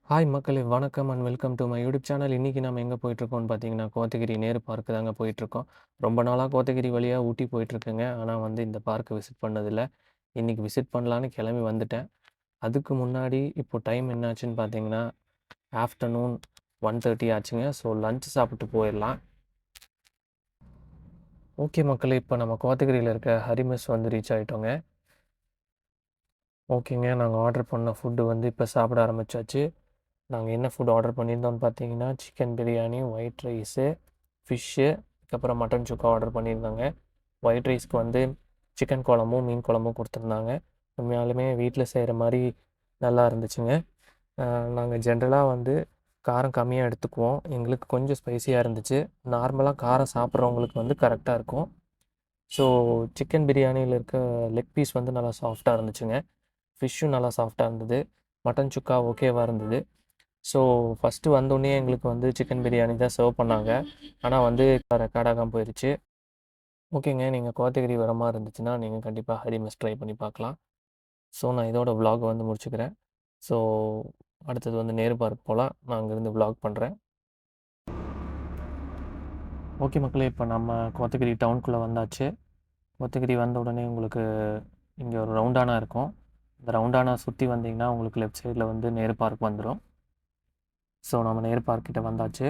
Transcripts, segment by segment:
Hi மக்களே! வணக்கம் and welcome do my YouTube channel. இன்னைக்கு நாம எங்க போயிட்டுருக்கோம்னு பார்த்தீங்கன்னா, கோத்தகிரி நேரு பார்க்கு தாங்க போயிட்டுருக்கோம். ரொம்ப நாளா கோத்தகிரி வழியா ஊட்டி போயிட்டுருக்கேங்க. ஆனா இந்த பார்க்க விசிட் பண்ணதில்ல. இன்னைக்கு விசிட் பண்ணலான்னு கிளம்பி வந்துட்டேன். அதுக்கு முன்னாடி இப்போ டைம் என்னாச்சுன்னு பார்த்தீங்கன்னா, ஆஃப்டர்நூன் 1:30 ஆச்சுங்க. ஸோ லஞ்ச் சாப்பிட்டு போயிரலாம். ஓகே மக்களே! இப்போ நம்ம கோத்தகிரியில இருக்க ஹரி மெஸ் வந்து ரீச் ஆயிட்டோங்க. ஓகேங்க. நாங்க ஆர்டர் பண்ண ஃபுட்டு வந்து இப்போ சாப்பிட ஆரம்பிச்சாச்சு. நாங்க என்ன ஃபுட் ஆர்டர் பண்ணியிருந்தோம்னு பார்த்தீங்கன்னா, chicken biryani, white rice, fish, அதுக்கப்புறம் மட்டன் சுக்கா ஆர்டர் பண்ணியிருந்தோங்க. ஒயிட் ரைஸ்க்கு வந்து சிக்கன் குழம்பும், மீன் குழம்பும் குடுத்துருந்தாங்க. உண்மையாலுமே வீட்ல செய்ற மாரி நல்லா இருந்துச்சுங்க. நாங்க ஜென்ரலா வந்து காரம் கம்மியா எடுத்துக்குவோம். எங்களுக்கு கொஞ்சம் ஸ்பைசியா இருந்துச்சு. நார்மலா காரம் சாப்பிட்றவங்களுக்கு வந்து கரெக்ட்டா இருக்கும். ஸோ சிக்கன் பிரியாணியில இருக்க லெக் பீஸ் வந்து நல்லா சாஃப்ட்டா இருந்துச்சுங்க. ஃபிஷ்ஷும் நல்லா சாஃப்ட்டா இருந்தது. மட்டன் சுக்கா ஓகேவா இருந்தது. ஸோ ஃபஸ்ட்டு வந்தோனே எங்களுக்கு வந்து சிக்கன் பிரியாணி தான் சர்வ் பண்ணாங்க. ஆனா வந்து ரெக்கார்ட் ஆகாம போயிருச்சு. ஓகேங்க. நீங்க கோத்தகிரி வர மாரி இருந்துச்சுன்னா, நீங்க கண்டிப்பா ஹரி மெஸ் ட்ரை பண்ணி பார்க்கலாம். ஸோ நான் இதோட விளாக் வந்து முடிச்சுக்கிறேன். ஸோ அடுத்தது வந்து நேரு பார்க் போலாம். நான் அங்கேருந்து விளாக் பண்றேன். ஓகே மக்களே! இப்போ நம்ம கோத்தகிரி டவுனுக்குள்ள வந்தாச்சு. கோத்தகிரி வந்த உடனே உங்களுக்கு இங்க ஒரு ரவுண்டானா இருக்கும். இந்த ரவுண்டானா சுத்தி வந்தீங்கன்னா, உங்களுக்கு லெஃப்ட் சைட்ல வந்து நேரு பார்க் வந்துரும். ஸோ நம்ம நேரு பார்க் கிட்ட வந்தாச்சு.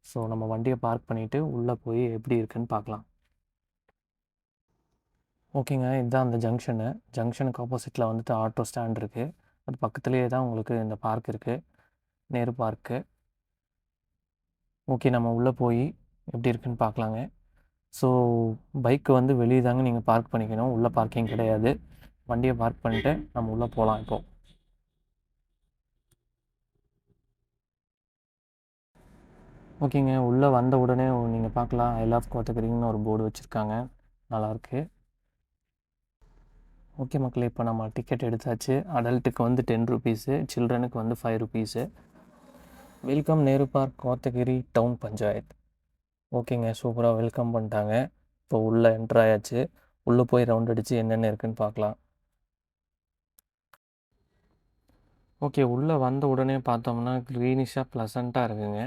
ஸோ நம்ம வண்டிய பார்க் பண்ணிட்டு, உள்ள போய் எப்படி இருக்குன்னு பார்க்கலாம். ஓகேங்க. இதுதான் அந்த ஜங்ஷனு. ஜங்ஷனுக்கு ஆப்போசிட்ல வந்துட்டு ஆட்டோ ஸ்டாண்ட் இருக்கு. அது பக்கத்திலேயே தான் உங்களுக்கு இந்த பார்க் இருக்கு. நேரு பார்க்கு. ஓகே. நம்ம உள்ள போய் எப்படி இருக்குன்னு பார்க்கலாங்க. ஸோ பைக் வந்து வெளிய தாங்க நீங்க பார்க் பண்ணிக்கணும். உள்ள பார்க்கிங் கிடையாது. வண்டிய பார்க் பண்ணிட்டு நம்ம உள்ள போலாம் இப்போ. ஓகேங்க. உள்ள வந்த உடனே நீங்க பார்க்கலாம். ஐ லவ் கோத்தகிரின்னு ஒரு போர்டு வச்சிருக்காங்க. நல்லாருக்கு. ஓகே மக்களே! இப்போ நம்ம டிக்கெட் எடுத்தாச்சு. அடல்ட்டுக்கு வந்து ₹10, சில்ட்ரனுக்கு வந்து ₹5. Welcome Nehru park Kotagiri town panchayat. ஓகேங்க. சூப்பரா வெல்கம் பண்ணிட்டாங்க. இப்போ உள்ள என்டர் ஆயாச்சு. உள்ள போய் ரவுண்ட் அடிச்சு என்னென்ன இருக்குன்னு பார்க்கலாம். ஓகே. உள்ள வந்த உடனே பார்த்தோம்னா, கிரீனிஷா ப்ளசன்ட்டா இருக்குங்க.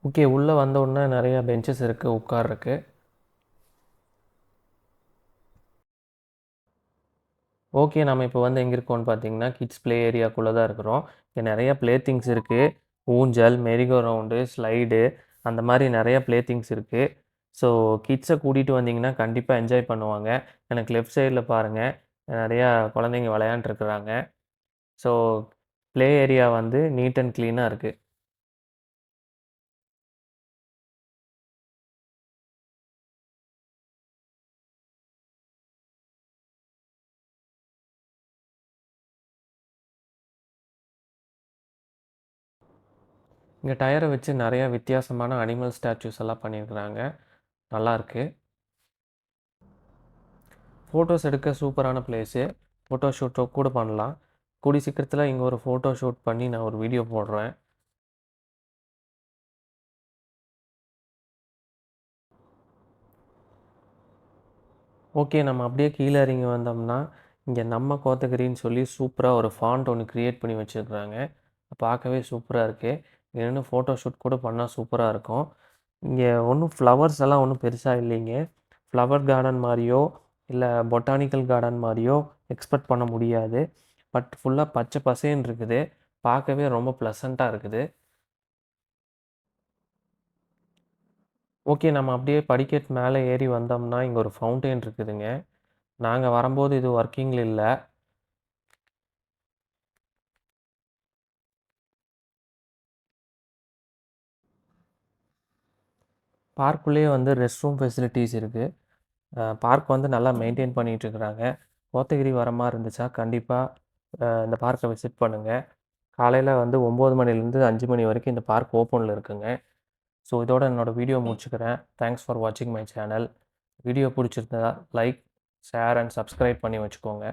ஓகே. உள்ள வந்த உடனே நெறைய பெஞ்சஸ் இருக்கு, உட்கார்றக்கு. ஓகே. நம்ம இப்போ வந்து எங்க இருக்கோம்னு பார்த்தீங்கன்னா, கிட்ஸ் ப்ளே ஏரியாக்குள்ள தான் இருக்கிறோம். இங்க நெறைய ப்ளே திங்ஸ் இருக்கு. ஊஞ்சல், மெரி கோ ரவுண்டு, ஸ்லைடு அந்த மாரி நெறைய ப்ளே திங்ஸ் இருக்கு. ஸோ கிட்ஸ கூட்டிட்டு வந்தீங்கன்னா, கண்டிப்பா என்ஜாய் பண்ணுவாங்க. எனக்கு லெஃப்ட் சைட்ல பாருங்க, நெறையா குழந்தைங்க விளையாண்ட்ருக்கிறாங்க. ஸோ ப்ளே ஏரியா வந்து நீட் அண்ட் கிளீனா இருக்கு. இங்க டயர வச்சு நெறைய வித்தியாசமான அனிமல் ஸ்டாச்சூஸ் எல்லாம் பண்ணியிருக்கிறாங்க. நல்லாருக்கு. ஃபோட்டோஸ் எடுக்க சூப்பரான பிளேஸு. ஃபோட்டோ ஷூட்டோ கூட பண்ணலாம். கூடிய சீக்கிரத்தில இங்க ஒரு ஃபோட்டோ ஷூட் பண்ணி நான் ஒரு வீடியோ போடுறேன். ஓகே. நம்ம அப்படியே கீழ இறங்கி வந்தோம்னா, இங்க நம்ம கோத்தகிரின்னு சொல்லி சூப்பரா ஒரு ஃபாண்ட் ஒண்ணு கிரியேட் பண்ணி வச்சிருக்கிறாங்க. பார்க்கவே சூப்பரா இருக்கு. இங்க நின்னு ஃபோட்டோ ஷூட் கூட பண்ணா சூப்பரா இருக்கும். இங்க ஒண்ணும் ஃப்ளவர்ஸ் எல்லாம் ஒண்ணும் பெருசா இல்லைங்க. ஃப்ளவர் கார்டன் மாரியோ, இல்ல பொட்டானிக்கல் கார்டன் மாரியோ எக்ஸ்பெக்ட் பண்ண முடியாது. பட் ஃபுல்லா பச்சை பசேல்ன்னு இருக்குது. பார்க்கவே ரொம்ப ப்ளசன்ட்டா இருக்குது. ஓகே. நம்ம அப்படியே படிக்கட்டு மேல ஏறி வந்தோம்னா, இங்க ஒரு ஃபவுண்டெயின் இருக்குதுங்க. நாங்க வரம்போது இது வொர்க்கிங்ல இல்ல. பார்க்குள்ளேயே வந்து ரெஸ்ட் ரூம் ஃபெசிலிட்டீஸ் இருக்கு. பார்க் வந்து நல்லா மெயின்டெயின் பண்ணிட்டுருக்குறாங்க. கோத்தகிரி வர மாரி இருந்துச்சா, கண்டிப்பா இந்த பார்க்க விசிட் பண்ணுங்க. காலையில வந்து 9 மணிலேருந்து 5 மணி வரைக்கும் இந்த பார்க் ஓப்பன்ல இருக்குங்க. ஸோ இதோட என்னோட வீடியோ முடிச்சுக்கிறேன். தேங்க்ஸ் ஃபார் வாட்சிங் மை சேனல். வீடியோ புடிச்சிருந்தா லைக், ஷேர் அண்ட் சப்ஸ்கிரைப் பண்ணி வச்சுக்கோங்க.